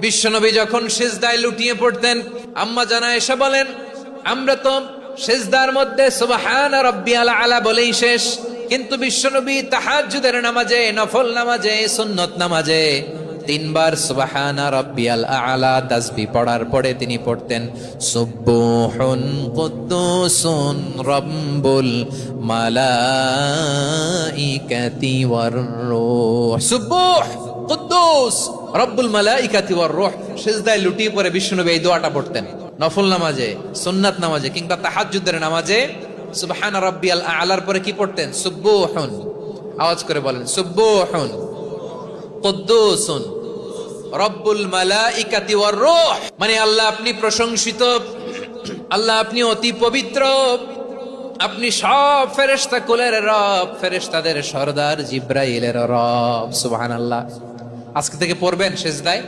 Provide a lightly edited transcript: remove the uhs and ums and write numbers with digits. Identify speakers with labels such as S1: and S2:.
S1: বিশ্বনবী যখন সিজদায় লুটিয়ে পড়তেন, আম্মা জানা এসে বলেন, আমরা তো সিজদার মধ্যে সুবহান রাব্বিয়াল আলা বলেই শেষ, কিন্তু বিশ্বনবী তাহাজ্জুদের নামাজে, নফল নামাজে, সুন্নত নামাজে তিনবার সুবহানা রাব্বিয়াল আলা তাসবিহ পড়ার পরে তিনি পড়তেন সুবহুন কুদ্দুসুন রাব্বুল মালাইকাতি ওয়ার রূহ। সুবহ কুদ্দুস রব্বুল মালাইকাতি ওয়ার রূহ। সিজদায় লুটিয়ে পড়ে বিশ্বনবী এই দোয়াটা পড়তেন নফল নামাজে, সুন্নাত নামাজে কিংবা তাহাজ্জুদের নামাজে। সুবহান রাব্বিয়াল আলার পরে কি পড়তেন? সুবহুন। আওয়াজ করে বলেন সুবহুন কুদ্দুসুন রব্বুল মালাইকাতি ওয়ার রূহ। মানে আল্লাহ আপনি প্রশংসিত, আল্লাহ আপনি অতি পবিত্র, আপনি সব ফেরেশতা কুলের রব, ফেরেশতাদের সরদার জিব্রাইলের রব। সুবহানাল্লাহ। আজকে থেকে পড়বেন সিজদায়